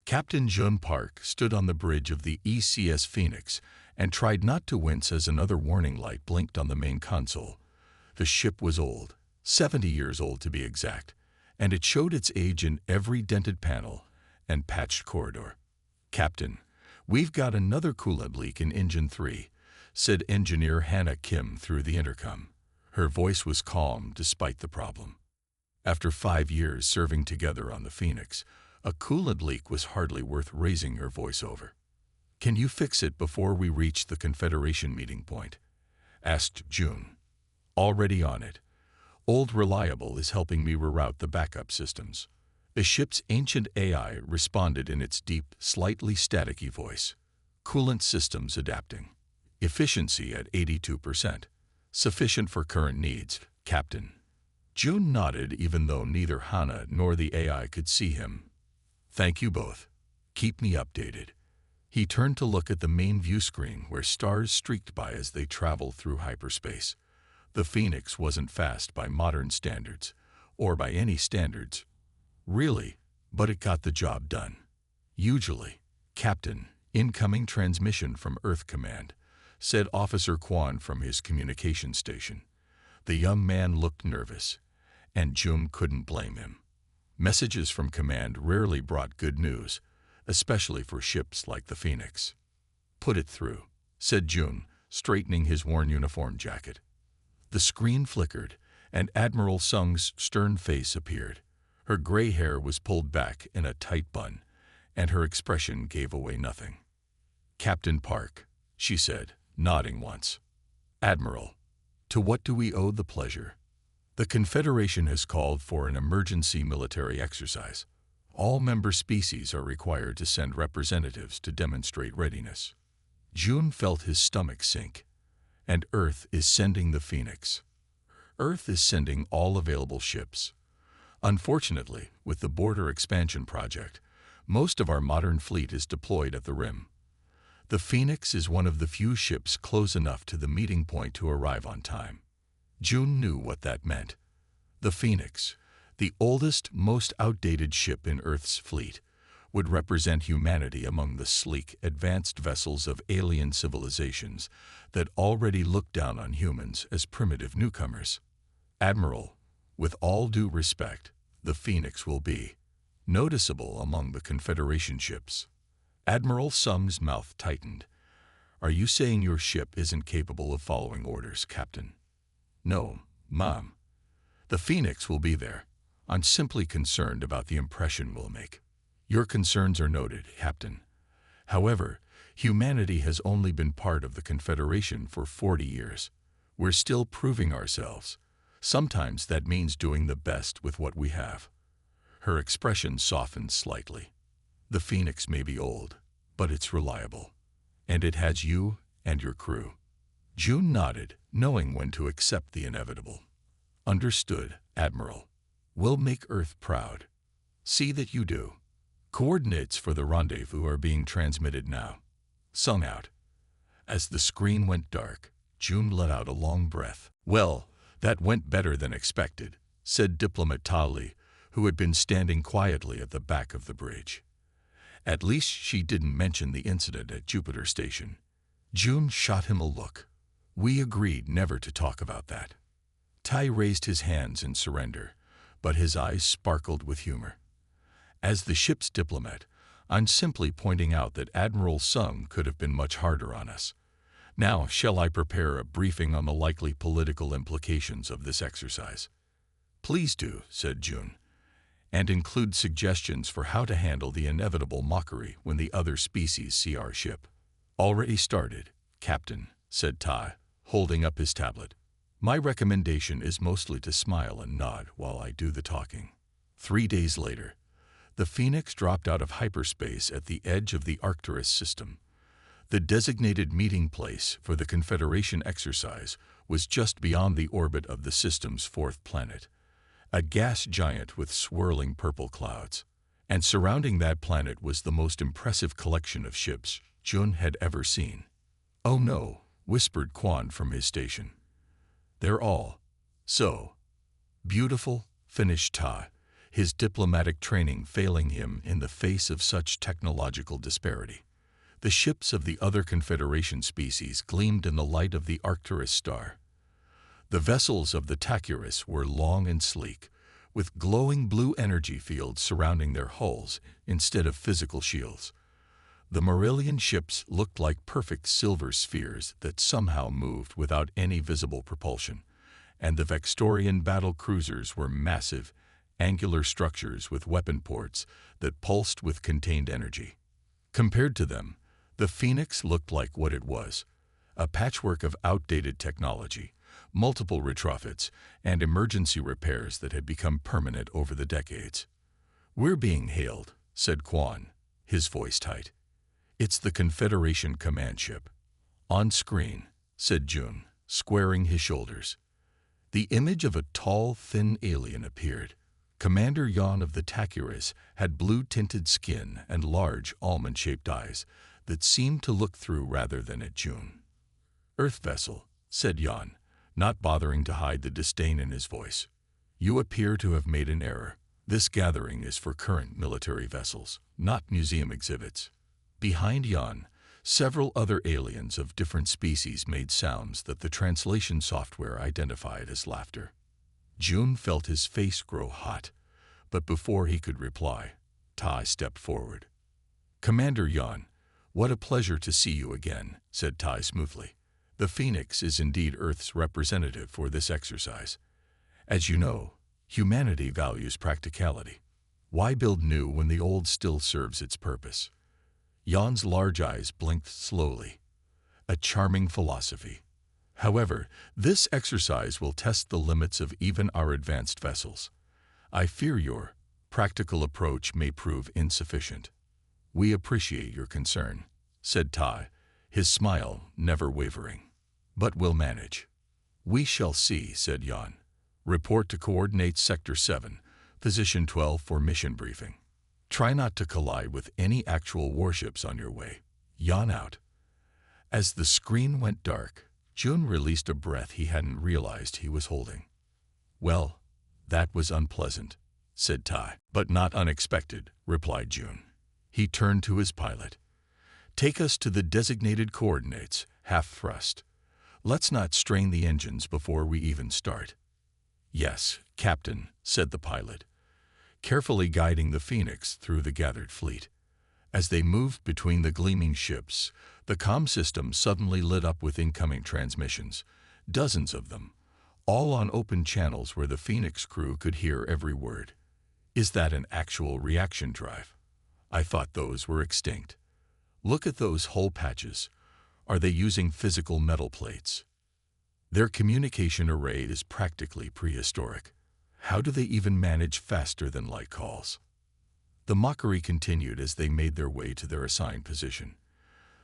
Captain Jun Park stood on the bridge of the ECS Phoenix and tried not to wince as another warning light blinked on the main console. The ship was old, 70 years old to be exact, and it showed its age in every dented panel and patched corridor. "Captain, we've got another coolant leak in Engine 3, said engineer Hannah Kim through the intercom. Her voice was calm despite the problem. After 5 years serving together on the Phoenix, a coolant leak was hardly worth raising her voice over. "Can you fix it before we reach the Confederation meeting point?" asked June. "Already on it. Old Reliable is helping me reroute the backup systems." The ship's ancient AI responded in its deep, slightly staticky voice. "Coolant systems adapting. Efficiency at 82%. Sufficient for current needs, Captain." June nodded even though neither Hannah nor the AI could see him. "Thank you both. Keep me updated." He turned to look at the main view screen where stars streaked by as they traveled through hyperspace. The Phoenix wasn't fast by modern standards, or by any standards, really, but it got the job done. "Usually, Captain, incoming transmission from Earth Command," said Officer Kwan from his communication station. The young man looked nervous, and June couldn't blame him. Messages from Command rarely brought good news, especially for ships like the Phoenix. "Put it through," said June, straightening his worn uniform jacket. The screen flickered, and Admiral Sung's stern face appeared. Her gray hair was pulled back in a tight bun, and her expression gave away nothing. "Captain Park," she said, nodding once. "Admiral, to what do we owe the pleasure?" "The Confederation has called for an emergency military exercise. All member species are required to send representatives to demonstrate readiness." June felt his stomach sink. "And Earth is sending the Phoenix. Earth is sending all available ships. Unfortunately, with the border expansion project, most of our modern fleet is deployed at the rim. The Phoenix is one of the few ships close enough to the meeting point to arrive on time." June knew what that meant. The Phoenix, the oldest, most outdated ship in Earth's fleet, would represent humanity among the sleek, advanced vessels of alien civilizations that already looked down on humans as primitive newcomers. "Admiral, with all due respect, the Phoenix will be noticeable among the Confederation ships." Admiral Sung's mouth tightened. "Are you saying your ship isn't capable of following orders, Captain?" "No, Mom. The Phoenix will be there. I'm simply concerned about the impression we'll make." "Your concerns are noted, Captain. However, humanity has only been part of the Confederation for 40 years. We're still proving ourselves. Sometimes that means doing the best with what we have." Her expression softened slightly. "The Phoenix may be old, but it's reliable. And it has you and your crew." June nodded, knowing when to accept the inevitable. "Understood, Admiral. We'll make Earth proud. See that you do." Coordinates for the rendezvous are being transmitted now. Sung out. As the screen went dark, June let out a long breath. "Well, that went better than expected," said Diplomat Tali, who had been standing quietly at the back of the bridge. "At least she didn't mention the incident at Jupiter Station." June shot him a look. "We agreed never to talk about that." Tai raised his hands in surrender, but his eyes sparkled with humor. "As the ship's diplomat, I'm simply pointing out that Admiral Sung could have been much harder on us. Now, shall I prepare a briefing on the likely political implications of this exercise?" "Please do," said June, "and include suggestions for how to handle the inevitable mockery when the other species see our ship." "Already started, Captain," said Tai, holding up his tablet. "My recommendation is mostly to smile and nod while I do the talking." 3 days later, the Phoenix dropped out of hyperspace at the edge of the Arcturus system. The designated meeting place for the Confederation exercise was just beyond the orbit of the system's 4th planet, a gas giant with swirling purple clouds. And surrounding that planet was the most impressive collection of ships Jun had ever seen. "Oh no," whispered Kwan from his station. "They're all so beautiful," finished Ta, his diplomatic training failing him in the face of such technological disparity. The ships of the other Confederation species gleamed in the light of the Arcturus star. The vessels of the Tacurus were long and sleek, with glowing blue energy fields surrounding their hulls instead of physical shields. The Marillion ships looked like perfect silver spheres that somehow moved without any visible propulsion, and the Vextorian battle cruisers were massive, angular structures with weapon ports that pulsed with contained energy. Compared to them, the Phoenix looked like what it was, a patchwork of outdated technology, multiple retrofits, and emergency repairs that had become permanent over the decades. "We're being hailed," said Quan, his voice tight. "It's the Confederation command ship." "On screen," said Jun, squaring his shoulders. The image of a tall, thin alien appeared. Commander Yon of the Tacurus had blue-tinted skin and large, almond-shaped eyes that seemed to look through rather than at Jun. "Earth vessel," said Yon, not bothering to hide the disdain in his voice. "You appear to have made an error. This gathering is for current military vessels, not museum exhibits." Behind Yon, several other aliens of different species made sounds that the translation software identified as laughter. Jun felt his face grow hot, but before he could reply, Tai stepped forward. "Commander Yon, what a pleasure to see you again," said Tai smoothly. "The Phoenix is indeed Earth's representative for this exercise. As you know, humanity values practicality. Why build new when the old still serves its purpose?" Yon's large eyes blinked slowly. "A charming philosophy. However, this exercise will test the limits of even our advanced vessels. I fear your practical approach may prove insufficient." "We appreciate your concern," said Tai, his smile never wavering. "But we'll manage." "We shall see," said Yon. "Report to Coordinate Sector 7, Position 12 for mission briefing. Try not to collide with any actual warships on your way. Yon out." As the screen went dark, Jun released a breath he hadn't realized he was holding. "Well, that was unpleasant," said Tai. "But not unexpected," replied Jun. He turned to his pilot. "Take us to the designated coordinates, half thrust. Let's not strain the engines before we even start." "Yes, Captain," said the pilot, carefully guiding the Phoenix through the gathered fleet. As they moved between the gleaming ships, the comm system suddenly lit up with incoming transmissions, dozens of them, all on open channels where the Phoenix crew could hear every word. "Is that an actual reaction drive? I thought those were extinct. Look at those hull patches. Are they using physical metal plates? Their communication array is practically prehistoric. How do they even manage faster than light calls?" The mockery continued as they made their way to their assigned position.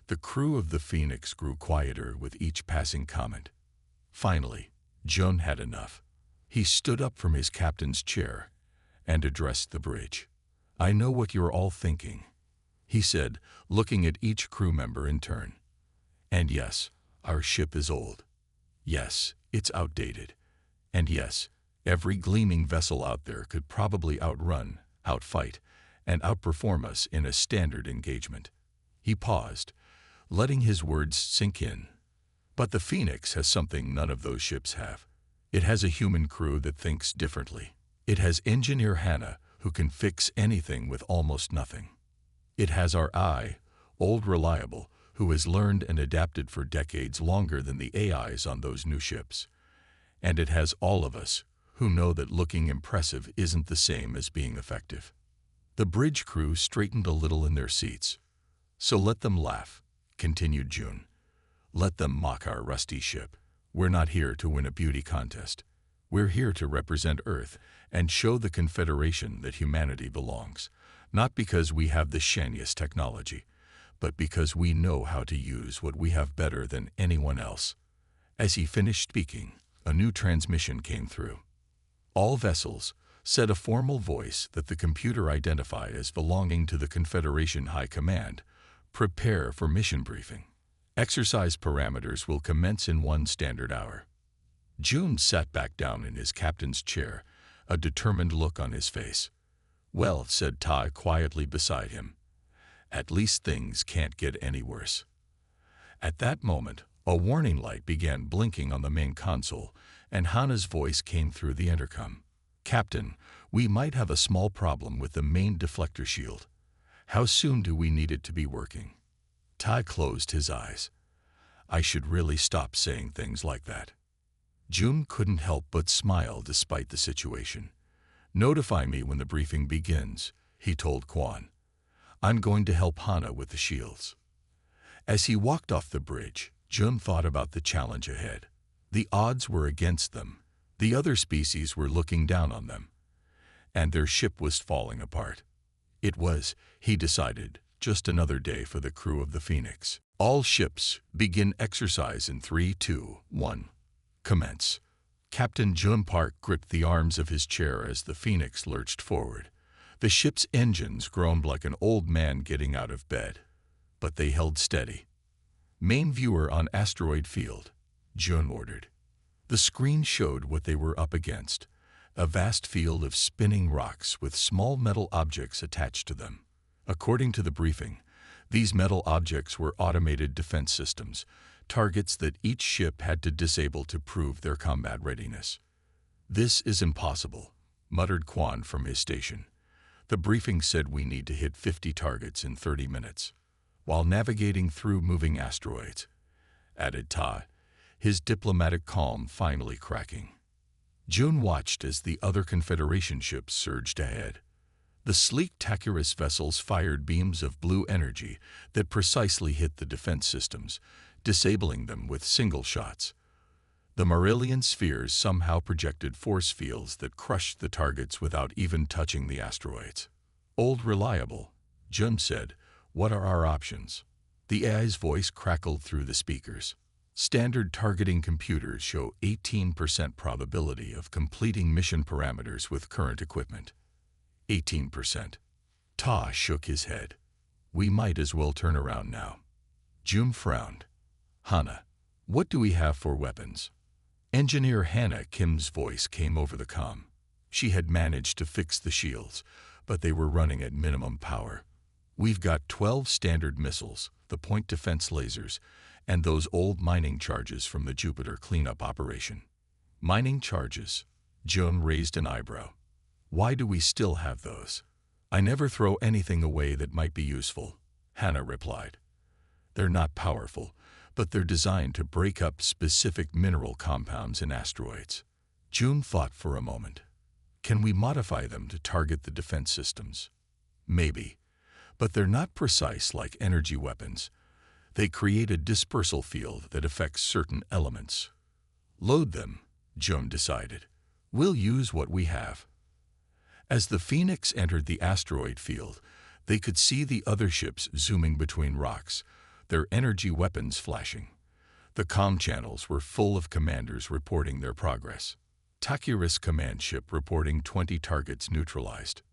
The crew of the Phoenix grew quieter with each passing comment. Finally, Jun had enough. He stood up from his captain's chair and addressed the bridge. "I know what you're all thinking," he said, looking at each crew member in turn. "And yes, our ship is old. Yes, it's outdated. And yes, every gleaming vessel out there could probably outrun, outfight, and outperform us in a standard engagement." He paused, letting his words sink in. "But the Phoenix has something none of those ships have. It has a human crew that thinks differently. It has Engineer Hannah, who can fix anything with almost nothing. It has our eye, Old Reliable, who has learned and adapted for decades longer than the AIs on those new ships. And it has all of us, who know that looking impressive isn't the same as being effective." The bridge crew straightened a little in their seats. "So let them laugh," continued Jun. "Let them mock our rusty ship. We're not here to win a beauty contest. We're here to represent Earth and show the Confederation that humanity belongs, not because we have the shiniest technology, but because we know how to use what we have better than anyone else." As he finished speaking, a new transmission came through. "All vessels," said a formal voice that the computer identified as belonging to the Confederation High Command, "prepare for mission briefing. Exercise parameters will commence in 1 standard hour." Jun sat back down in his captain's chair, a determined look on his face. "Well," said Tai quietly beside him, "at least things can't get any worse." At that moment, a warning light began blinking on the main console, and Hana's voice came through the intercom. "Captain, we might have a small problem with the main deflector shield. How soon do we need it to be working?" Tai closed his eyes. "I should really stop saying things like that." Jun couldn't help but smile despite the situation. "Notify me when the briefing begins," he told Quan. "I'm going to help Hana with the shields." As he walked off the bridge, Jun thought about the challenge ahead. The odds were against them. The other species were looking down on them, and their ship was falling apart. It was, he decided, just another day for the crew of the Phoenix. "All ships, begin exercise in 3, 2, 1. Commence." Captain Jun Park gripped the arms of his chair as the Phoenix lurched forward. The ship's engines groaned like an old man getting out of bed, but they held steady. "Main viewer on asteroid field," Jun ordered. The screen showed what they were up against, a vast field of spinning rocks with small metal objects attached to them. According to the briefing, these metal objects were automated defense systems, targets that each ship had to disable to prove their combat readiness. "This is impossible," muttered Quan from his station. "The briefing said we need to hit 50 targets in 30 minutes, while navigating through moving asteroids," added Ta, his diplomatic calm finally cracking. Jun watched as the other Confederation ships surged ahead. The sleek Tacurus vessels fired beams of blue energy that precisely hit the defense systems, disabling them with single shots. The Marillion spheres somehow projected force fields that crushed the targets without even touching the asteroids. "Old reliable," Jun said. "What are our options?" The AI's voice crackled through the speakers. "Standard targeting computers show 18% probability of completing mission parameters with current equipment." 18%. Ta shook his head. "We might as well turn around now." Jun frowned. "Hana, what do we have for weapons?" Engineer Hannah Kim's voice came over the comm. She had managed to fix the shields, but they were running at minimum power. "We've got 12 standard missiles, the point defense lasers, and those old mining charges from the Jupiter cleanup operation." "Mining charges?" Jun raised an eyebrow. "Why do we still have those?" "I never throw anything away that might be useful," Hannah replied. "They're not powerful, but they're designed to break up specific mineral compounds in asteroids." Jun thought for a moment. "Can we modify them to target the defense systems?" "Maybe, but they're not precise like energy weapons. They create a dispersal field that affects certain elements." "Load them," Jun decided. "We'll use what we have." As the Phoenix entered the asteroid field, they could see the other ships zooming between rocks, their energy weapons flashing. The comm channels were full of commanders reporting their progress. Tacurus command ship reporting 20 targets neutralized.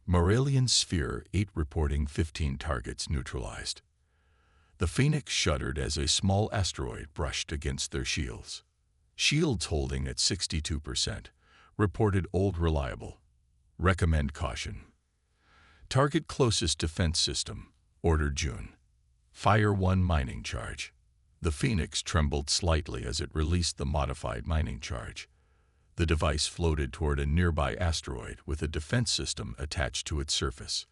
Marillion Sphere 8 reporting 15 targets neutralized. The Phoenix shuddered as a small asteroid brushed against their shields. Shields holding at 62%, reported old reliable. Recommend caution. Target closest defense system, ordered Jun. Fire 1 mining charge. The Phoenix trembled slightly as it released the modified mining charge. The device floated toward a nearby asteroid with a defense system attached to its surface.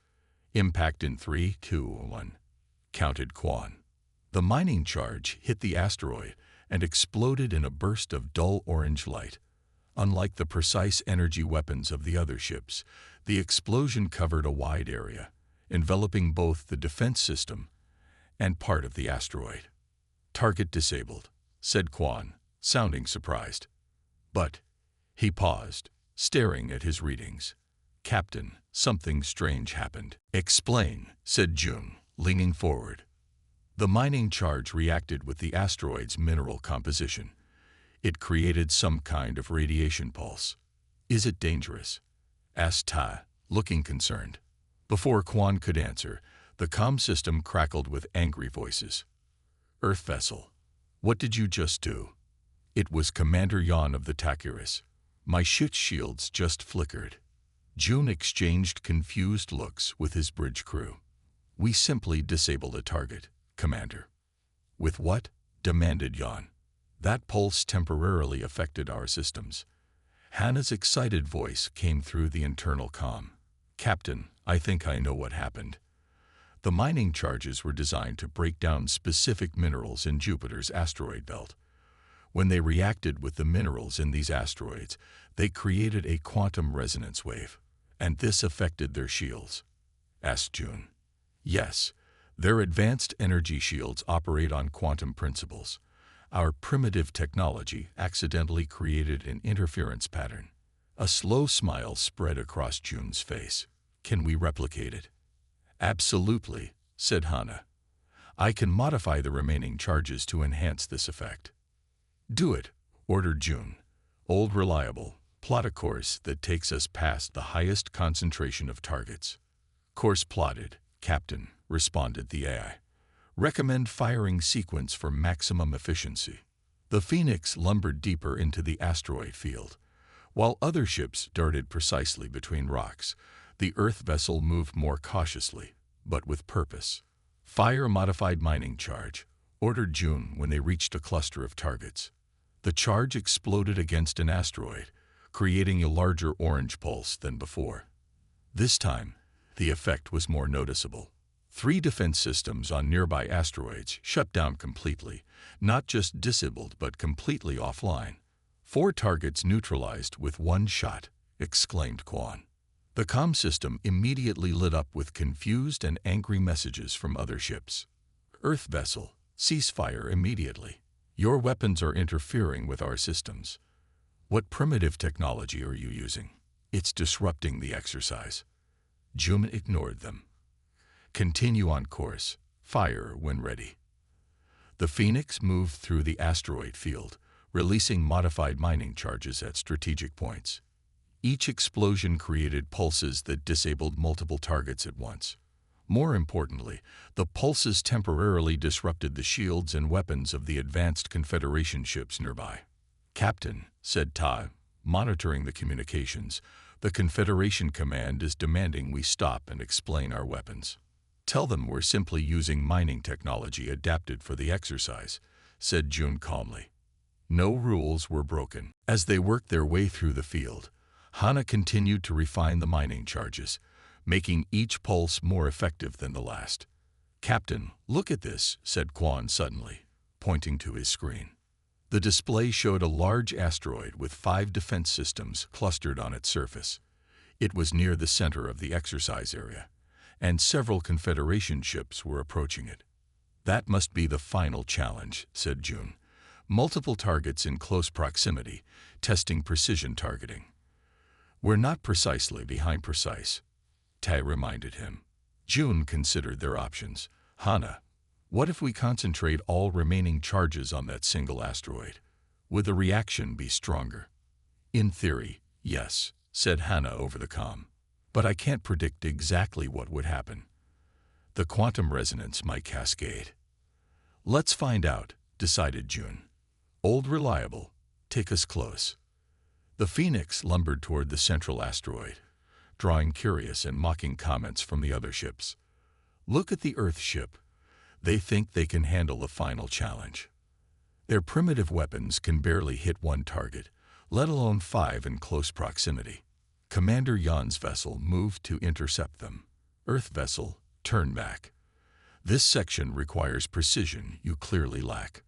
Impact in 3, 2, 1, counted Quan. The mining charge hit the asteroid and exploded in a burst of dull orange light. Unlike the precise energy weapons of the other ships, the explosion covered a wide area, enveloping both the defense system and part of the asteroid. "Target disabled," said Quan, sounding surprised. "But," he paused, staring at his readings. "Captain, something strange happened." "Explain," said Jun, leaning forward. "The mining charge reacted with the asteroid's mineral composition. It created some kind of radiation pulse." "Is it dangerous?" asked Ta, looking concerned. Before Quan could answer, the comm system crackled with angry voices. "Earth vessel, what did you just do?" It was Commander Yan of the Tacurus. "My ship shields just flickered." June exchanged confused looks with his bridge crew. "We simply disabled a target, Commander." "With what?" demanded Jan. "That pulse temporarily affected our systems." Hannah's excited voice came through the internal comm. "Captain, I think I know what happened. The mining charges were designed to break down specific minerals in Jupiter's asteroid belt. When they reacted with the minerals in these asteroids, they created a quantum resonance wave. And this affected their shields?" asked June. "Yes. Their advanced energy shields operate on quantum principles. Our primitive technology accidentally created an interference pattern." A slow smile spread across June's face. "Can we replicate it?" "Absolutely," said Hannah. "I can modify the remaining charges to enhance this effect." "Do it," ordered June. "Old reliable, plot a course that takes us past the highest concentration of targets." "Course plotted, Captain," responded the AI. "Recommend firing sequence for maximum efficiency." The Phoenix lumbered deeper into the asteroid field. While other ships darted precisely between rocks, the Earth vessel moved more cautiously, but with purpose. "Fire modified mining charge," ordered June when they reached a cluster of targets. The charge exploded against an asteroid, creating a larger orange pulse than before. This time, the effect was more noticeable. 3 defense systems on nearby asteroids shut down completely, not just disabled but completely offline. 4 targets neutralized with one shot, exclaimed Quan. The comm system immediately lit up with confused and angry messages from other ships. "Earth vessel, cease fire immediately. Your weapons are interfering with our systems." "What primitive technology are you using? It's disrupting the exercise." June ignored them. "Continue on course. Fire when ready." The Phoenix moved through the asteroid field, releasing modified mining charges at strategic points. Each explosion created pulses that disabled multiple targets at once. More importantly, the pulses temporarily disrupted the shields and weapons of the advanced Confederation ships nearby. "Captain," said Ta, monitoring the communications, "the Confederation command is demanding we stop and explain our weapons." "Tell them we're simply using mining technology adapted for the exercise," said June calmly. No rules were broken. As they worked their way through the field, Hannah continued to refine the mining charges, making each pulse more effective than the last. "Captain, look at this," said Quan suddenly, pointing to his screen. The display showed a large asteroid with 5 defense systems clustered on its surface. It was near the center of the exercise area, and several Confederation ships were approaching it. "That must be the final challenge," said June. "Multiple targets in close proximity, testing precision targeting." "We're not precisely behind precise," Tai reminded him. June considered their options. "Hannah, what if we concentrate all remaining charges on that single asteroid? Would the reaction be stronger?" "In theory, yes," said Hannah over the comm. "But I can't predict exactly what would happen. The quantum resonance might cascade." "Let's find out," decided June. "Old reliable, take us close." The Phoenix lumbered toward the central asteroid, drawing curious and mocking comments from the other ships. "Look at the Earth ship. They think they can handle the final challenge. Their primitive weapons can barely hit 1 target, let alone 5 in close proximity." Commander Jan's vessel moved to intercept them. "Earth vessel, turn back. This section requires precision you clearly lack."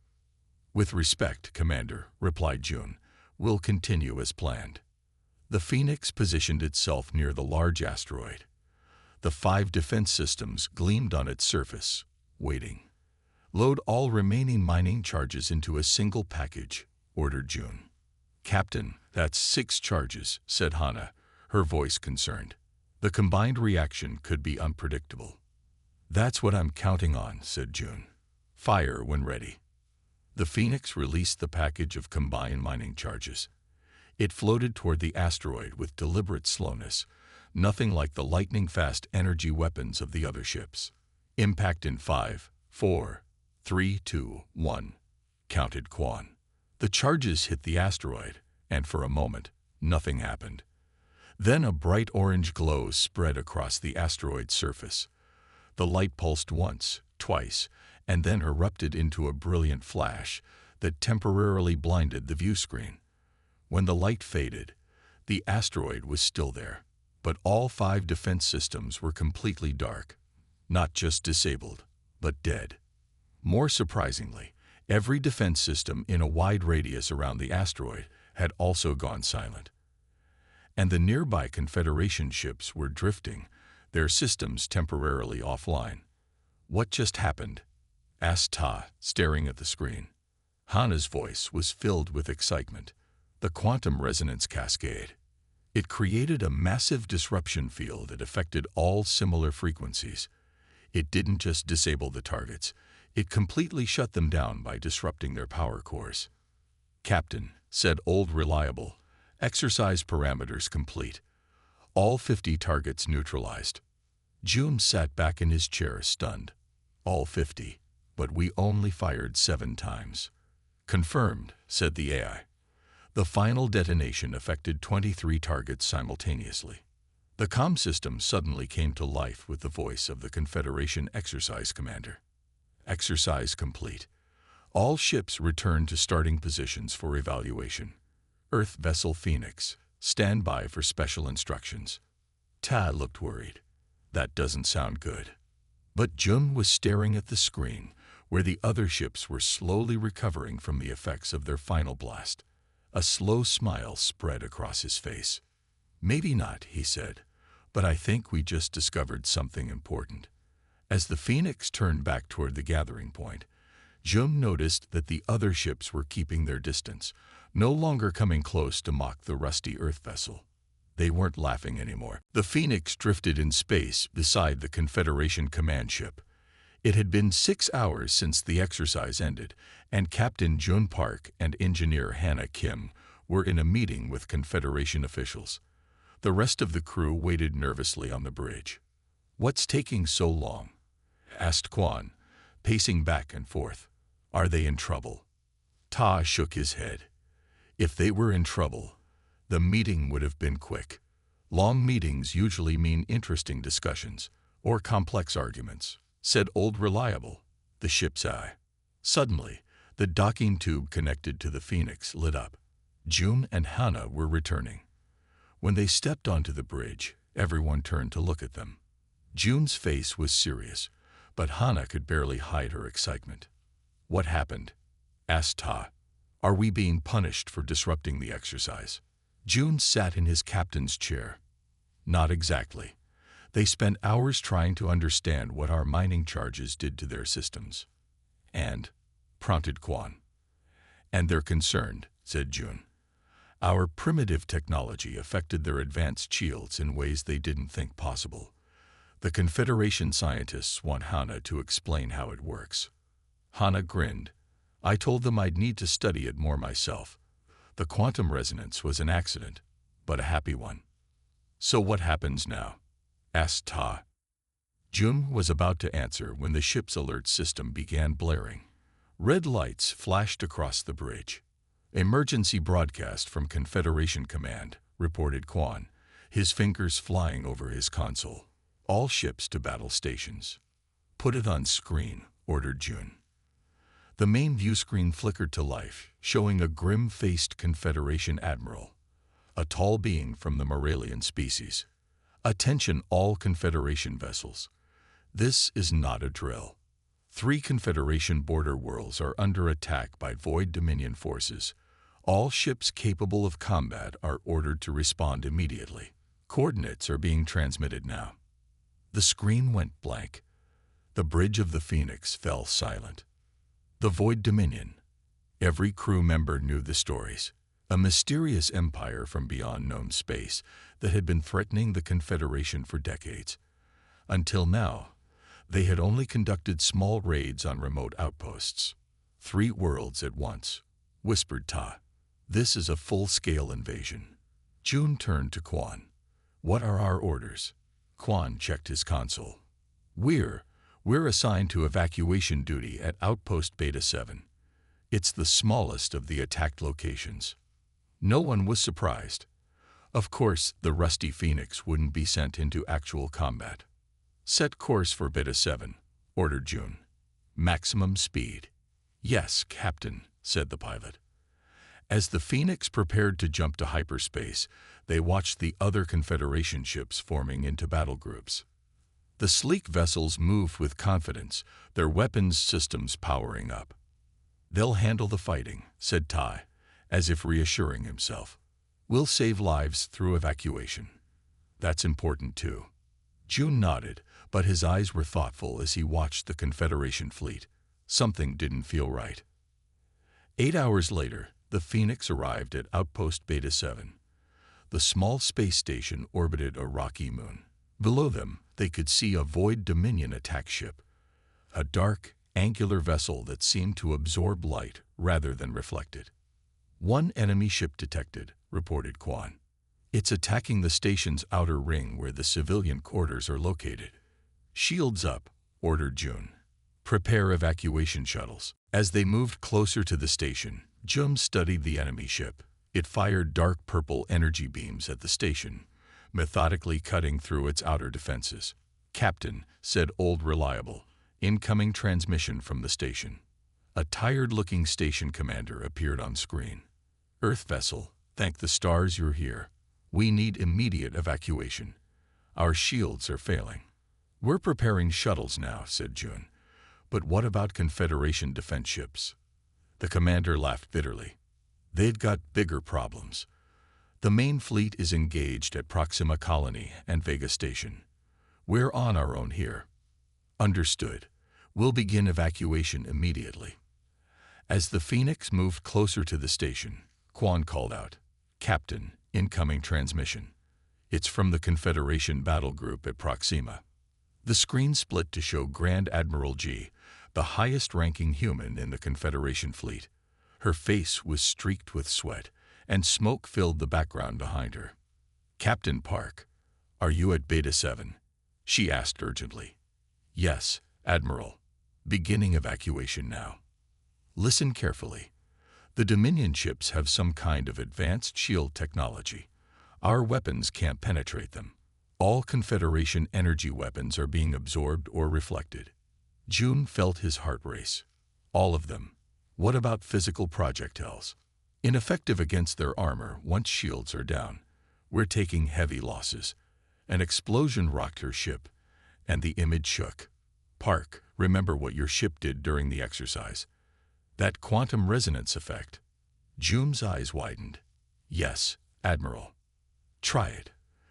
"With respect, Commander," replied June. "We'll continue as planned." The Phoenix positioned itself near the large asteroid. The 5 defense systems gleamed on its surface, waiting. "Load all remaining mining charges into a single package," ordered June. "Captain, that's 6 charges," said Hannah, her voice concerned. "The combined reaction could be unpredictable." "That's what I'm counting on," said June. "Fire when ready." The Phoenix released the package of combined mining charges. It floated toward the asteroid with deliberate slowness, nothing like the lightning-fast energy weapons of the other ships. "Impact in 5, 4, 3, 2, 1, counted Quan. The charges hit the asteroid, and for a moment, nothing happened. Then a bright orange glow spread across the asteroid's surface. The light pulsed once, twice, and then erupted into a brilliant flash that temporarily blinded the view screen. When the light faded, the asteroid was still there, but all 5 defense systems were completely dark. Not just disabled, but dead. More surprisingly, every defense system in a wide radius around the asteroid had also gone silent. And the nearby Confederation ships were drifting, their systems temporarily offline. "What just happened?" asked Ta, staring at the screen. Hana's voice was filled with excitement. The quantum resonance cascade. It created a massive disruption field that affected all similar frequencies. It didn't just disable the targets, it completely shut them down by disrupting their power cores. "Captain," said Old Reliable, "exercise parameters complete. All 50 targets neutralized." June sat back in his chair, stunned. "All 50, but we only fired 7 times. "Confirmed," said the AI. The final detonation affected 23 targets simultaneously. The comm system suddenly came to life with the voice of the Confederation exercise commander. "Exercise complete. All ships return to starting positions for evaluation. Earth Vessel Phoenix, stand by for special instructions." Ta looked worried. That doesn't sound good. But Jun was staring at the screen, where the other ships were slowly recovering from the effects of their final blast. A slow smile spread across his face. "Maybe not," he said, "but I think we just discovered something important." As the Phoenix turned back toward the gathering point, Jun noticed that the other ships were keeping their distance, no longer coming close to mock the rusty Earth vessel. They weren't laughing anymore. The Phoenix drifted in space beside the Confederation command ship. It had been 6 hours since the exercise ended, and Captain Jun Park and Engineer Hannah Kim were in a meeting with Confederation officials. The rest of the crew waited nervously on the bridge. "What's taking so long?" asked Quan, pacing back and forth. "Are they in trouble?" Ta shook his head. If they were in trouble, the meeting would have been quick. Long meetings usually mean interesting discussions or complex arguments, said Old Reliable, the ship's eye. Suddenly, the docking tube connected to the Phoenix lit up. June and Hannah were returning. When they stepped onto the bridge, everyone turned to look at them. June's face was serious, but Hannah could barely hide her excitement. "What happened?" asked Ta. "Are we being punished for disrupting the exercise?" June sat in his captain's chair. "Not exactly. They spent hours trying to understand what our mining charges did to their systems." "And?" prompted Quan. "And they're concerned," said June. "Our primitive technology affected their advanced shields in ways they didn't think possible. The Confederation scientists want Hannah to explain how it works." Hannah grinned. "I told them I'd need to study it more myself. The quantum resonance was an accident, but a happy one." "So what happens now?" asked Ta. Jun was about to answer when the ship's alert system began blaring. Red lights flashed across the bridge. "Emergency broadcast from Confederation Command," reported Quan, his fingers flying over his console. "All ships to battle stations." "Put it on screen," ordered Jun. The main view screen flickered to life, showing a grim-faced Confederation admiral, a tall being from the Moralian species. "Attention all Confederation vessels. This is not a drill. 3 Confederation border worlds are under attack by Void Dominion forces. All ships capable of combat are ordered to respond immediately. Coordinates are being transmitted now." The screen went blank. The bridge of the Phoenix fell silent. The Void Dominion. Every crew member knew the stories. A mysterious empire from beyond known space that had been threatening the Confederation for decades. Until now, they had only conducted small raids on remote outposts. 3 worlds at once, whispered Ta. "This is a full-scale invasion." June turned to Quan. "What are our orders?" Quan checked his console. We're assigned to evacuation duty at Outpost Beta 7. It's the smallest of the attacked locations." No one was surprised. Of course, the rusty Phoenix wouldn't be sent into actual combat. "Set course for Beta 7, ordered June. "Maximum speed." "Yes, Captain," said the pilot. As the Phoenix prepared to jump to hyperspace, they watched the other Confederation ships forming into battle groups. The sleek vessels moved with confidence, their weapons systems powering up. "They'll handle the fighting," said Ty, as if reassuring himself. "We'll save lives through evacuation." "That's important too." June nodded, but his eyes were thoughtful as he watched the Confederation fleet. Something didn't feel right. 8 hours later, the Phoenix arrived at Outpost Beta 7. The small space station orbited a rocky moon. Below them, they could see a Void Dominion attack ship, a dark, angular vessel that seemed to absorb light rather than reflect it. "One enemy ship detected," reported Quan. "It's attacking the station's outer ring where the civilian quarters are located." "Shields up," ordered June. "Prepare evacuation shuttles." As they moved closer to the station, June studied the enemy ship. It fired dark purple energy beams at the station, methodically cutting through its outer defenses. "Captain," said Old Reliable, "incoming transmission from the station." A tired-looking station commander appeared on screen. "Earth vessel, thank the stars you're here. We need immediate evacuation. Our shields are failing." "We're preparing shuttles now," said June. "But what about Confederation defense ships?" The commander laughed bitterly. "They've got bigger problems. The main fleet is engaged at Proxima Colony and Vega Station. We're on our own here." "Understood. We'll begin evacuation immediately." As the Phoenix moved closer to the station, Quan called out, "Captain, incoming transmission. It's from the Confederation battle group at Proxima." The screen split to show Grand Admiral G, the highest-ranking human in the Confederation fleet. Her face was streaked with sweat, and smoke filled the background behind her. "Captain Park, are you at Beta 7? She asked urgently. "Yes, Admiral. Beginning evacuation now." "Listen carefully. The Dominion ships have some kind of advanced shield technology. Our weapons can't penetrate them. All Confederation energy weapons are being absorbed or reflected." June felt his heart race. "All of them. What about physical projectiles?" "Ineffective against their armor once shields are down. We're taking heavy losses." An explosion rocked her ship, and the image shook. "Park, remember what your ship did during the exercise. That quantum resonance effect." June's eyes widened. "Yes, Admiral. Try it.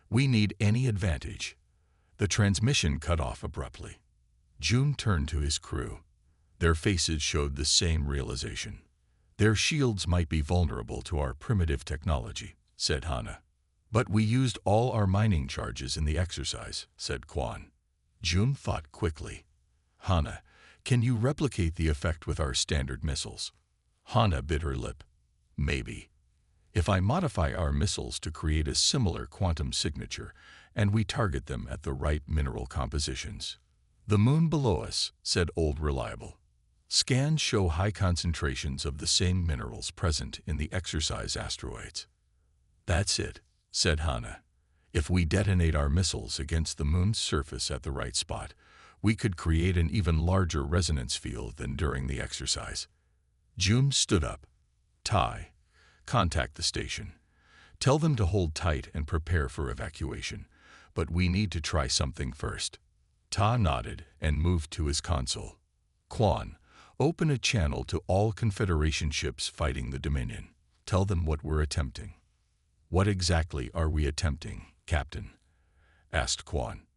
We need any advantage." The transmission cut off abruptly. June turned to his crew. Their faces showed the same realization. "Their shields might be vulnerable to our primitive technology," said Hana. "But we used all our mining charges in the exercise," said Quan. June thought quickly. "Hana, can you replicate the effect with our standard missiles?" Hana bit her lip. "Maybe. If I modify our missiles to create a similar quantum signature, and we target them at the right mineral compositions." "The moon below us," said Old Reliable. "Scans show high concentrations of the same minerals present in the exercise asteroids." "That's it," said Hana. "If we detonate our missiles against the moon's surface at the right spot, we could create an even larger resonance field than during the exercise." June stood up. "Ty, contact the station. Tell them to hold tight and prepare for evacuation, but we need to try something first." Ta nodded and moved to his console. "Quan, open a channel to all Confederation ships fighting the Dominion. Tell them what we're attempting." "What exactly are we attempting, Captain?" asked Quan.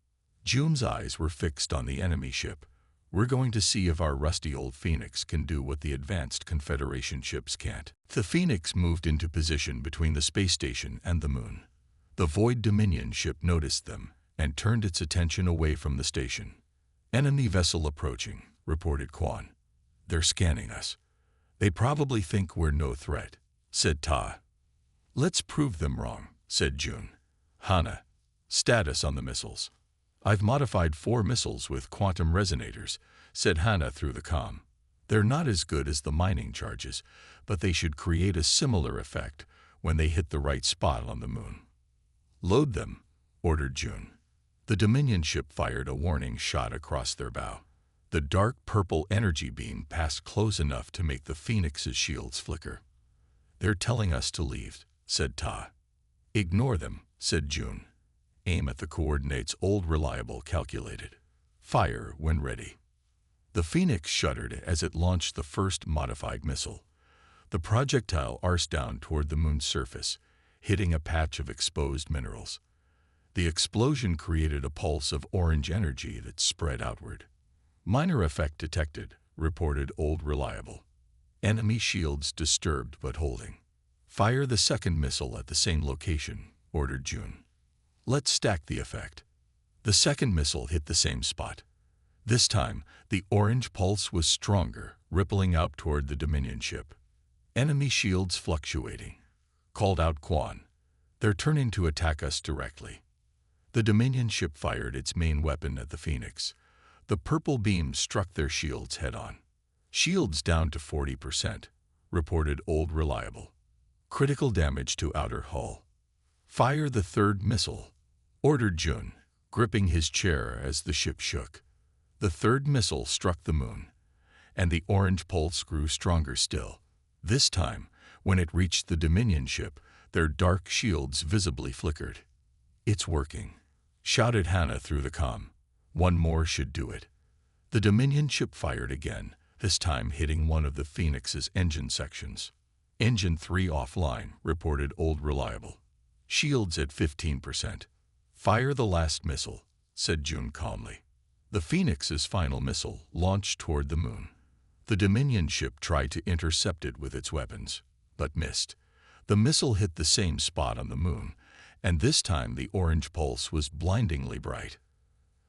June's eyes were fixed on the enemy ship. "We're going to see if our rusty old Phoenix can do what the advanced Confederation ships can't." The Phoenix moved into position between the space station and the moon. The Void Dominion ship noticed them and turned its attention away from the station. "Enemy vessel approaching," reported Quan. "They're scanning us. They probably think we're no threat," said Ta. "Let's prove them wrong," said June. "Hana, status on the missiles." "I've modified 4 missiles with quantum resonators," said Hana through the comm. "They're not as good as the mining charges, but they should create a similar effect when they hit the right spot on the moon." "Load them," ordered June. The Dominion ship fired a warning shot across their bow. The dark purple energy beam passed close enough to make the Phoenix's shields flicker. "They're telling us to leave," said Ta. "Ignore them," said June. "Aim at the coordinates Old Reliable calculated. Fire when ready." The Phoenix shuddered as it launched the first modified missile. The projectile arced down toward the moon's surface, hitting a patch of exposed minerals. The explosion created a pulse of orange energy that spread outward. "Minor effect detected," reported Old Reliable. "Enemy shields disturbed but holding." "Fire the second missile at the same location," ordered June. "Let's stack the effect." The second missile hit the same spot. This time, the orange pulse was stronger, rippling out toward the Dominion ship. "Enemy shields fluctuating," called out Quan. "They're turning to attack us directly." The Dominion ship fired its main weapon at the Phoenix. The purple beam struck their shields head-on. "Shields down to 40%, reported Old Reliable. "Critical damage to outer hull." "Fire the third missile," ordered Jun, gripping his chair as the ship shook. The third missile struck the moon, and the orange pulse grew stronger still. This time, when it reached the Dominion ship, their dark shields visibly flickered. "It's working," shouted Hannah through the comm. "One more should do it." The Dominion ship fired again, this time hitting one of the Phoenix's engine sections. "Engine 3 offline," reported Old Reliable. "Shields at 15%. "Fire the last missile," said June calmly. The Phoenix's final missile launched toward the moon. The Dominion ship tried to intercept it with its weapons, but missed. The missile hit the same spot on the moon, and this time the orange pulse was blindingly bright.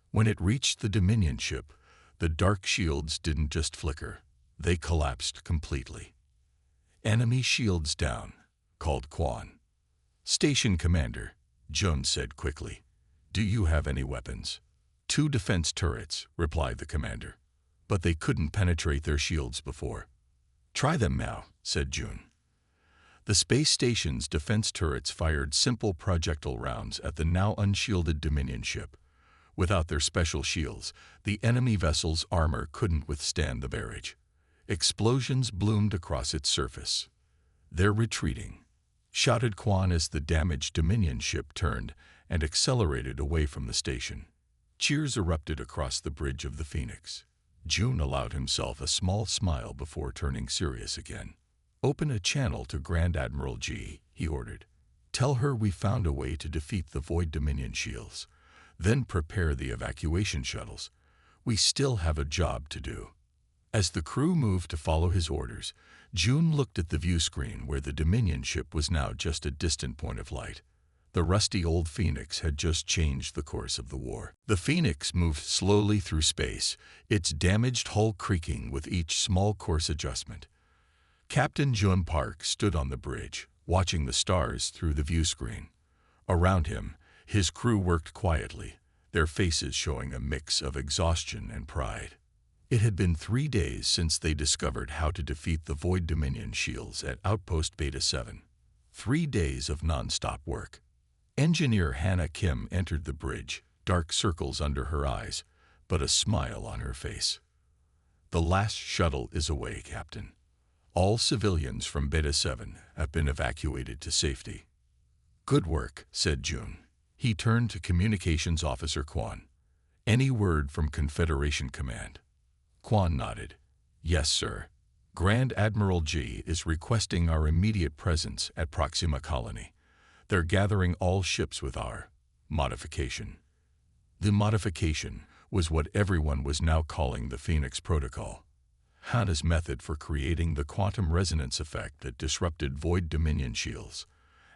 When it reached the Dominion ship, the dark shields didn't just flicker, they collapsed completely. "Enemy shields down," called Quan. "Station commander," Jones said quickly. "Do you have any weapons?" "2 defense turrets," replied the commander. "But they couldn't penetrate their shields before." "Try them now," said June. The space station's defense turrets fired simple projectile rounds at the now unshielded Dominion ship. Without their special shields, the enemy vessel's armor couldn't withstand the barrage. Explosions bloomed across its surface. "They're retreating," shouted Quan as the damaged Dominion ship turned and accelerated away from the station. Cheers erupted across the bridge of the Phoenix. June allowed himself a small smile before turning serious again. "Open a channel to Grand Admiral G," he ordered. "Tell her we found a way to defeat the Void Dominion shields. Then prepare the evacuation shuttles. We still have a job to do." As the crew moved to follow his orders, June looked at the view screen where the Dominion ship was now just a distant point of light. The rusty old Phoenix had just changed the course of the war. The Phoenix moved slowly through space, its damaged hull creaking with each small course adjustment. Captain Jun Park stood on the bridge, watching the stars through the view screen. Around him, his crew worked quietly, their faces showing a mix of exhaustion and pride. It had been 3 days since they discovered how to defeat the Void Dominion shields at Outpost Beta 7. 3 days of non-stop work. Engineer Hannah Kim entered the bridge, dark circles under her eyes, but a smile on her face. "The last shuttle is away, Captain. All civilians from Beta 7 have been evacuated to safety." "Good work," said June. He turned to Communications Officer Quan. "Any word from Confederation Command?" Quan nodded. "Yes, sir. Grand Admiral G is requesting our immediate presence at Proxima Colony. They're gathering all ships with our modification." The modification was what everyone was now calling the Phoenix Protocol. Hannah's method for creating the quantum resonance effect that disrupted Void Dominion shields.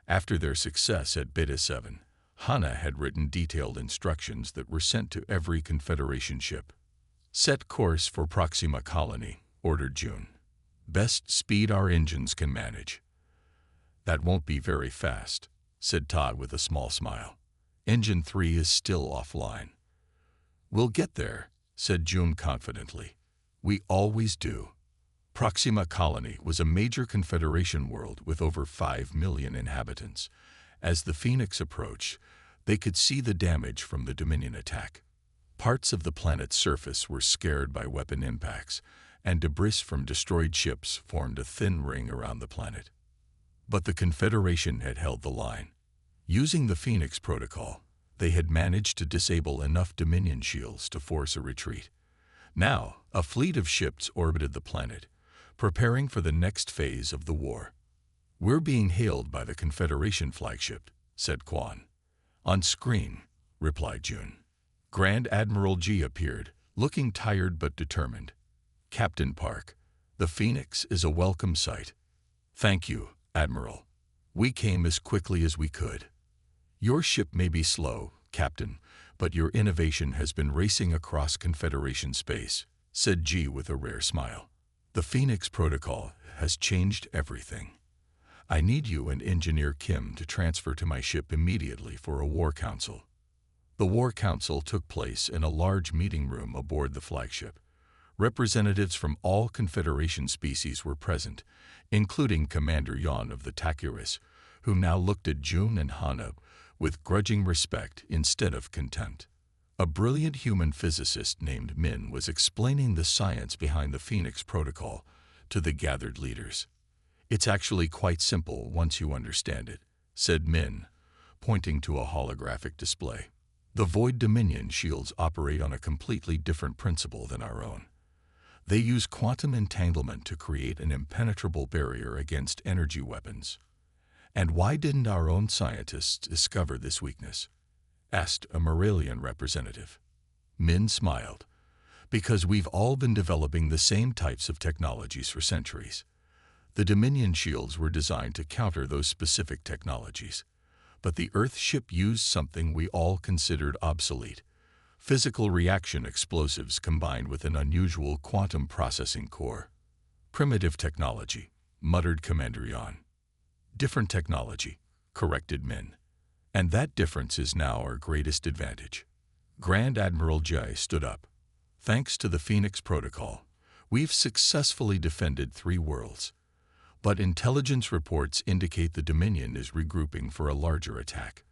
After their success at Beta 7, Hannah had written detailed instructions that were sent to every Confederation ship. "Set course for Proxima Colony," ordered June. "Best speed our engines can manage." "That won't be very fast," said Todd with a small smile. "Engine 3 is still offline." "We'll get there," said June confidently. "We always do." Proxima Colony was a major Confederation world with over 5 million inhabitants, As the Phoenix approached, they could see the damage from the Dominion attack. Parts of the planet's surface were scarred by weapon impacts, and debris from destroyed ships formed a thin ring around the planet. But the Confederation had held the line. Using the Phoenix Protocol, they had managed to disable enough Dominion shields to force a retreat. Now, a fleet of ships orbited the planet, preparing for the next phase of the war. "We're being hailed by the Confederation flagship," said Quan. "On screen," replied Jun. Grand Admiral G appeared, looking tired but determined. "Captain Park, the Phoenix is a welcome sight." "Thank you, Admiral. We came as quickly as we could." "Your ship may be slow, Captain, but your innovation has been racing across Confederation space," said G with a rare smile. "The Phoenix Protocol has changed everything. I need you and Engineer Kim to transfer to my ship immediately for a war council." The war council took place in a large meeting room aboard the flagship. Representatives from all Confederation species were present, including Commander Yon of the Takuris, who now looked at Jun and Hana with grudging respect instead of contempt. A brilliant human physicist named Min was explaining the science behind the Phoenix Protocol to the gathered leaders. "It's actually quite simple once you understand it," said Min, pointing to a holographic display. "The Void Dominion shields operate on a completely different principle than our own. They use quantum entanglement to create an impenetrable barrier against energy weapons." "And why didn't our own scientists discover this weakness?" asked a Moralian representative. Min smiled. "Because we've all been developing the same types of technologies for centuries. The Dominion shields were designed to counter those specific technologies, but the Earth ship used something we all considered obsolete: physical reaction explosives combined with an unusual quantum processing core." "Primitive technology," muttered Commander Yon. "Different technology," corrected Min. "And that difference is now our greatest advantage." Grand Admiral Jai stood up. "Thanks to the Phoenix Protocol, we've successfully defended 3 worlds. But intelligence reports indicate the Dominion is regrouping for a larger attack.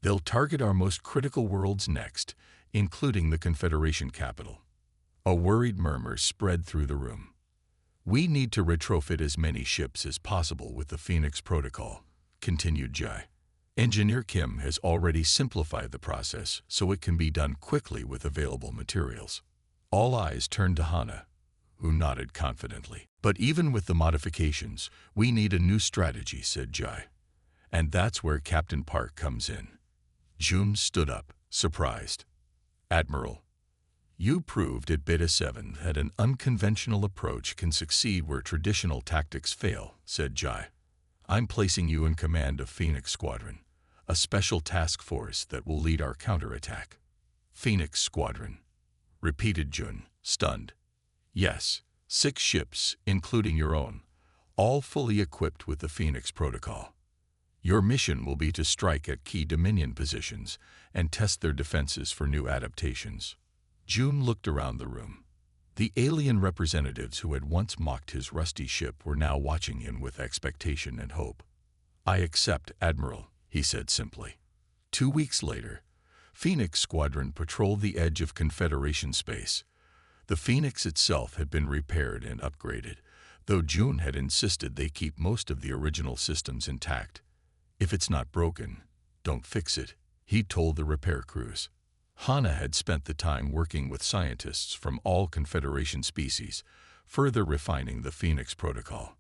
They'll target our most critical worlds next, including the Confederation capital." A worried murmur spread through the room. "We need to retrofit as many ships as possible with the Phoenix Protocol," continued Jai. "Engineer Kim has already simplified the process so it can be done quickly with available materials." All eyes turned to Hana, who nodded confidently. "But even with the modifications, we need a new strategy," said Jai. "And that's where Captain Park comes in." Jun stood up, surprised. "Admiral, you proved at Beta 7 that an unconventional approach can succeed where traditional tactics fail," said Jai. "I'm placing you in command of Phoenix Squadron, a special task force that will lead our counterattack." "Phoenix Squadron," repeated Jun, stunned. "Yes, 6 ships, including your own, all fully equipped with the Phoenix Protocol. Your mission will be to strike at key Dominion positions and test their defenses for new adaptations." Jun looked around the room. The alien representatives who had once mocked his rusty ship were now watching him with expectation and hope. "I accept, Admiral," he said simply. 2 weeks later, Phoenix Squadron patrolled the edge of Confederation space. The Phoenix itself had been repaired and upgraded, though Jun had insisted they keep most of the original systems intact. "If it's not broken, don't fix it," he told the repair crews. Hana had spent the time working with scientists from all Confederation species, further refining the Phoenix Protocol.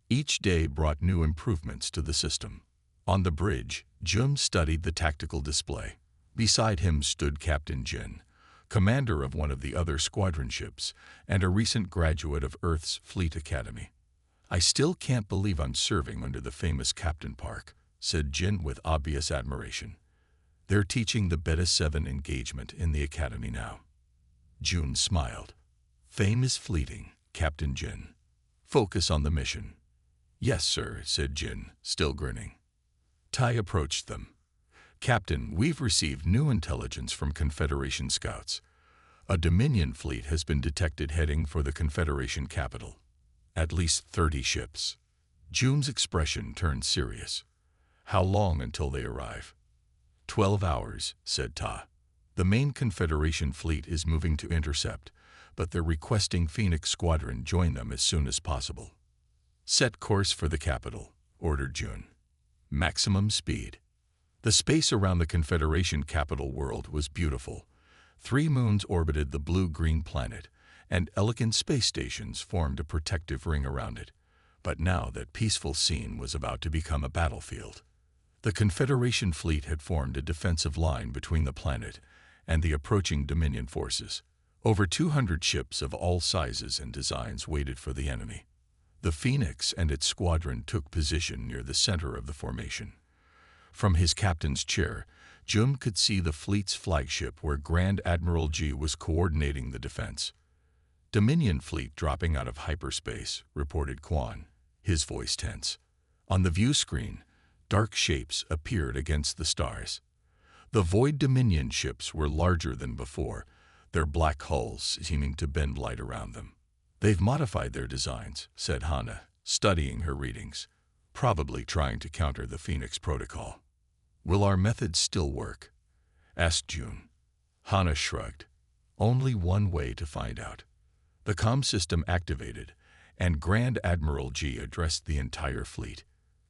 Each day brought new improvements to the system. On the bridge, Jun studied the tactical display. Beside him stood Captain Jin, commander of one of the other squadron ships and a recent graduate of Earth's Fleet Academy. "I still can't believe I'm serving under the famous Captain Park," said Jin with obvious admiration. "They're teaching the Beta 7 engagement in the Academy now." Jun smiled. "Fame is fleeting, Captain Jin. Focus on the mission." "Yes, sir," said Jin, still grinning. Tai approached them. "Captain, we've received new intelligence from Confederation scouts. A Dominion fleet has been detected heading for the Confederation capital. At least 30 ships." Jun's expression turned serious. How long until they arrive? 12 hours, said Ta. The main Confederation fleet is moving to intercept, but they're requesting Phoenix Squadron join them as soon as possible. Set course for the capital, ordered June. Maximum speed. The space around the Confederation capital world was beautiful. 3 moons orbited the blue-green planet, and elegant space stations formed a protective ring around it. But now that peaceful scene was about to become a battlefield. The Confederation fleet had formed a defensive line between the planet and the approaching Dominion forces. Over 200 ships of all sizes and designs waited for the enemy. The Phoenix and its squadron took position near the center of the formation. From his captain's chair, Jun could see the fleet's flagship where Grand Admiral G was coordinating the defense. Dominion fleet dropping out of hyperspace, reported Quan, his voice tense. On the view screen, dark shapes appeared against the stars. The Void Dominion ships were larger than before, their black hulls seeming to bend light around them. They've modified their designs, said Hana, studying her readings, probably trying to counter the Phoenix protocol. Will our methods still work? Asked June. Hana shrugged. Only one way to find out. The comm system activated, and Grand Admiral G addressed the entire fleet.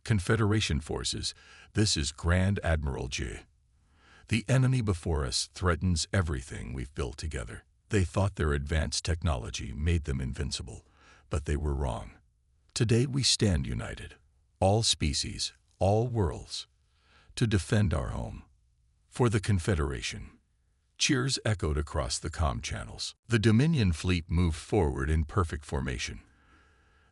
Confederation forces, this is Grand Admiral G. The enemy before us threatens everything we've built together. They thought their advanced technology made them invincible, but they were wrong. Today we stand united, all species, all worlds, to defend our home. For the Confederation. Cheers echoed across the comm channels. The Dominion fleet moved forward in perfect formation.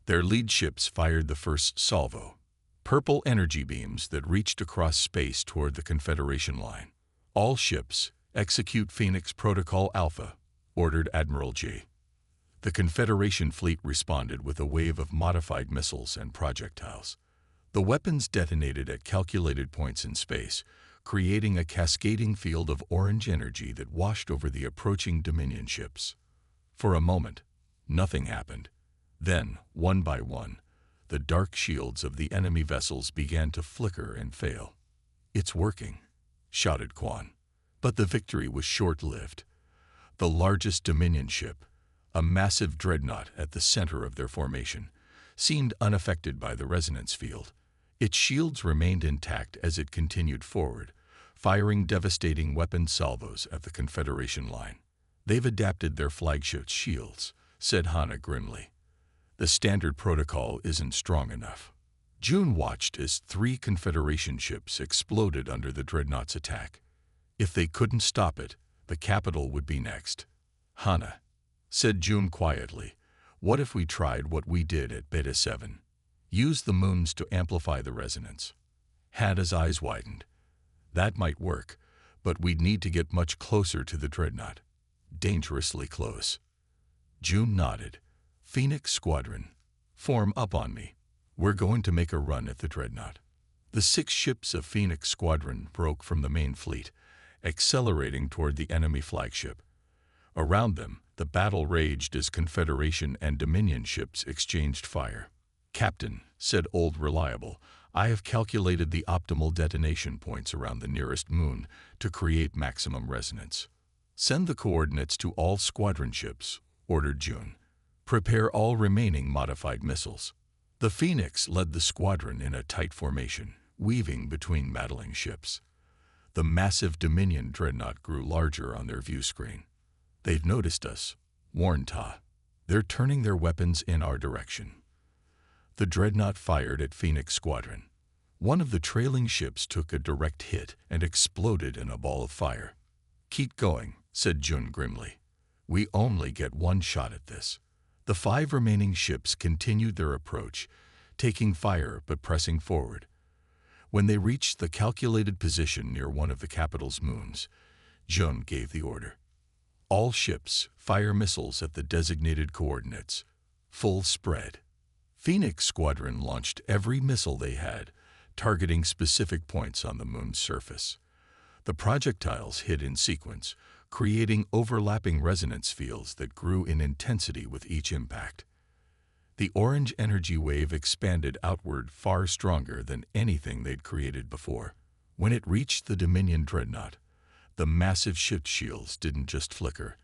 Their lead ships fired the first salvo, purple energy beams that reached across space toward the Confederation line. All ships, execute Phoenix Protocol Alpha, ordered Admiral G. The Confederation fleet responded with a wave of modified missiles and projectiles. The weapons detonated at calculated points in space, creating a cascading field of orange energy that washed over the approaching Dominion ships. For a moment, nothing happened. Then, one by one, the dark shields of the enemy vessels began to flicker and fail. It's working, shouted Quan. But the victory was short-lived. The largest Dominion ship, a massive dreadnought at the center of their formation, seemed unaffected by the resonance field. Its shields remained intact as it continued forward, firing devastating weapon salvos at the Confederation line. They've adapted their flagship shields, said Hana grimly. The standard protocol isn't strong enough. June watched as 3 Confederation ships exploded under the dreadnought's attack. If they couldn't stop it, the capital would be next. Hana, said June quietly, what if we tried what we did at Beta 7? Use the moons to amplify the resonance. Hana's eyes widened. That might work, but we'd need to get much closer to the dreadnought. Dangerously close. June nodded. Phoenix Squadron, form up on me. We're going to make a run at the dreadnought. The 6 ships of Phoenix Squadron broke from the main fleet, accelerating toward the enemy flagship. Around them, the battle raged as Confederation and Dominion ships exchanged fire. Captain, said Old Reliable, I have calculated the optimal detonation points around the nearest moon to create maximum resonance. Send the coordinates to all squadron ships, ordered June. Prepare all remaining modified missiles. The Phoenix led the squadron in a tight formation, weaving between battling ships. The massive Dominion dreadnought grew larger on their view screen. They've noticed us, warned Ta. They're turning their weapons in our direction. The dreadnought fired at Phoenix Squadron. One of the trailing ships took a direct hit and exploded in a ball of fire. Keep going, said Jun grimly. We only get one shot at this. The 5 remaining ships continued their approach, taking fire but pressing forward. When they reached the calculated position near one of the capital's moons, Jun gave the order. All ships fire missiles at the designated coordinates. Full spread. Phoenix Squadron launched every missile they had, targeting specific points on the moon's surface. The projectiles hit in sequence, creating overlapping resonance fields that grew in intensity with each impact. The orange energy wave expanded outward far stronger than anything they'd created before. When it reached the Dominion dreadnought, the massive ship shields didn't just flicker.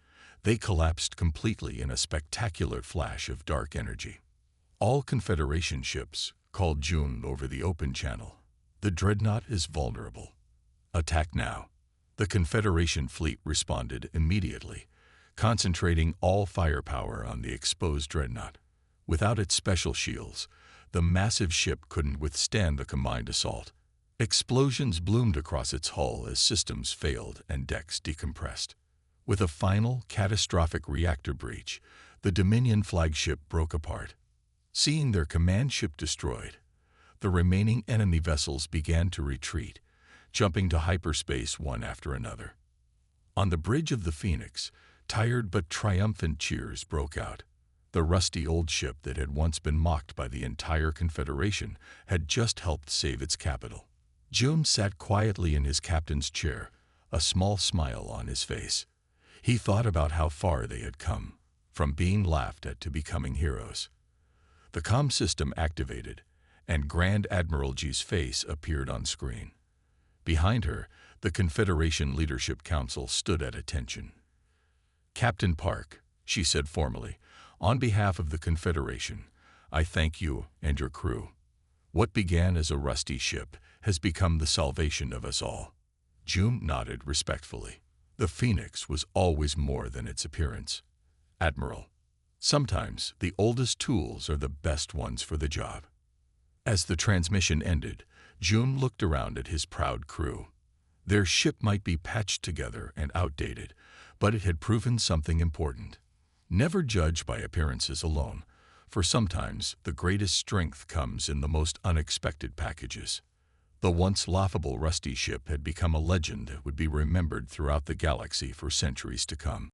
They collapsed completely in a spectacular flash of dark energy. All Confederation ships called June over the open channel. The dreadnought is vulnerable. Attack now. The Confederation fleet responded immediately, concentrating all firepower on the exposed dreadnought. Without its special shields, the massive ship couldn't withstand the combined assault. Explosions bloomed across its hull as systems failed and decks decompressed. With a final, catastrophic reactor breach, the Dominion flagship broke apart. Seeing their command ship destroyed, the remaining enemy vessels began to retreat, jumping to hyperspace one after another. On the bridge of the Phoenix, tired but triumphant cheers broke out. The rusty old ship that had once been mocked by the entire Confederation had just helped save its capital. June sat quietly in his captain's chair, a small smile on his face. He thought about how far they had come, from being laughed at to becoming heroes. The comm system activated, and Grand Admiral G's face appeared on screen. Behind her, the Confederation Leadership Council stood at attention. "Captain Park," she said formally, "on behalf of the Confederation, I thank you and your crew. What began as a rusty ship has become the salvation of us all." June nodded respectfully. The Phoenix was always more than its appearance. "Admiral, sometimes the oldest tools are the best ones for the job." As the transmission ended, June looked around at his proud crew. Their ship might be patched together and outdated, but it had proven something important. Never judge by appearances alone, for sometimes the greatest strength comes in the most unexpected packages. The once laughable rusty ship had become a legend that would be remembered throughout the galaxy for centuries to come.